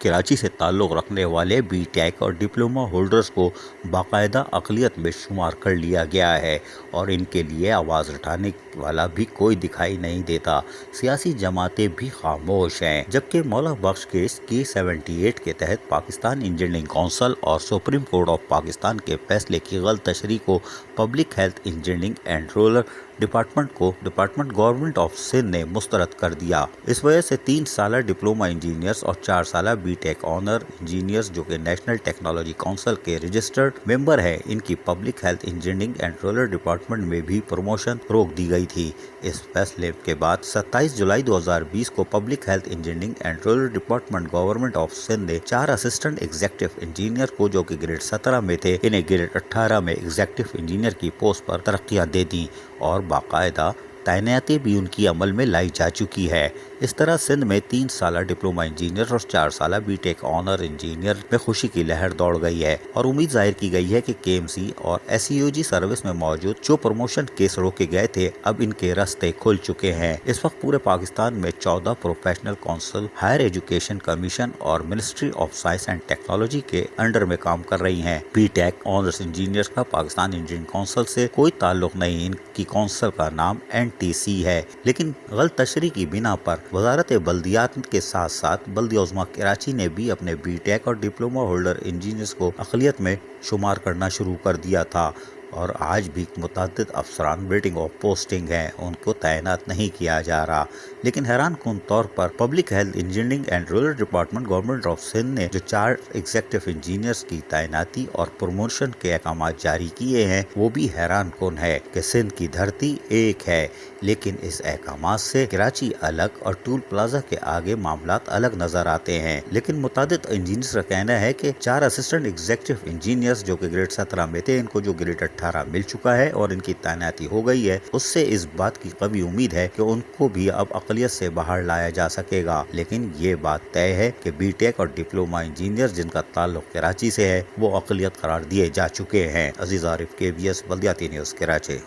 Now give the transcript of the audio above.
کراچی سے تعلق رکھنے والے بی ٹیک اور ڈپلوما ہولڈرز کو باقاعدہ اقلیت میں شمار کر لیا گیا ہے اور ان کے لیے آواز اٹھانے والا بھی کوئی دکھائی نہیں دیتا۔ سیاسی جماعتیں بھی خاموش ہیں، جبکہ مولا بخش کیس کی 78 کے تحت پاکستان انجینئرنگ کونسل اور سپریم کورٹ آف پاکستان کے فیصلے کی غلط تشریح کو public health engineering and rural department government of Sindh نے مسترد کر دیا۔ اس وجہ سے 3 سالہ ڈپلوما انجینئرز اور 4 سالہ بی ٹیک آنر انجینئرز جو کہ نیشنل ٹیکنالوجی کونسل کے رجسٹرڈ ممبر ہیں، ان کی public health engineering and rural department میں بھی پروموشن روک دی گئی تھی۔ اس فیصلے کے بعد 27 جولائی 2020 کو public health engineering and rural department government of Sindh نے 4 اسسٹنٹ ایگزیکٹو انجینئر کو جو کہ گریڈ 17 میں تھے، انہیں گریڈ 18 میں ایگزیکٹو انجینئر کی پوسٹ پر ترقیاں دے دیں اور باقاعدہ تعیناتی بھی ان کی عمل میں لائی جا چکی ہے۔ اس طرح سندھ میں 3 سالہ ڈپلوما انجینئر اور 4 سالہ بی ٹیک آنر انجینئر میں خوشی کی لہر دوڑ گئی ہے اور امید ظاہر کی گئی ہے کہ کے ایم سی اور S C U G service میں موجود جو پروموشن کیس روکے گئے تھے، اب ان کے راستے کھل چکے ہیں۔ اس وقت پورے پاکستان میں 14 professional council higher education commission اور ministry of science and technology کے انڈر میں کام کر رہی ہیں۔ بی ٹیک آنرز انجینئرز کا پاکستان انجینئرنگ کونسل سے کوئی تعلق نہیں، ان کی کونسل کا نام NTC ہے، لیکن غلط تشریح کی بنا پر وزارت بلدیات کے ساتھ ساتھ بلدیہ عظمیٰ کراچی نے بھی اپنے بی ٹیک اور ڈپلوما ہولڈر انجینئرز کو اقلیت میں شمار کرنا شروع کر دیا تھا اور آج بھی متعدد افسران ویٹنگ آف پوسٹنگ ہیں، ان کو تعینات نہیں کیا جا رہا۔ لیکن حیران کن طور پر public health engineering and rural department government of Sindh نے جو 4 ایگزیکٹو انجینئرز کی تعیناتی اور پروموشن کے احکامات جاری کیے ہیں، وہ بھی حیران کن ہے کہ سندھ کی دھرتی ایک ہے، لیکن اس احکامات سے کراچی الگ اور ٹول پلازا کے آگے معاملات الگ نظر آتے ہیں۔ لیکن متعدد انجینئرز کا کہنا ہے کہ 4 اسسٹنٹ ایگزیکٹو انجینئرز جو کہ گریڈ 17 میں تھے، ان کو جو گریڈ 18 مل چکا ہے اور ان کی تعیناتی ہو گئی ہے، اس سے اس بات کی قوی امید ہے کہ ان کو بھی اب اقلیت سے باہر لایا جا سکے گا۔ لیکن یہ بات طے ہے کہ بی ٹیک اور ڈپلوما انجینئر جن کا تعلق کراچی سے ہے، وہ اقلیت قرار دیے جا چکے ہیں۔ عزیز عارف، KBS بلدیاتی نیوز، کراچی۔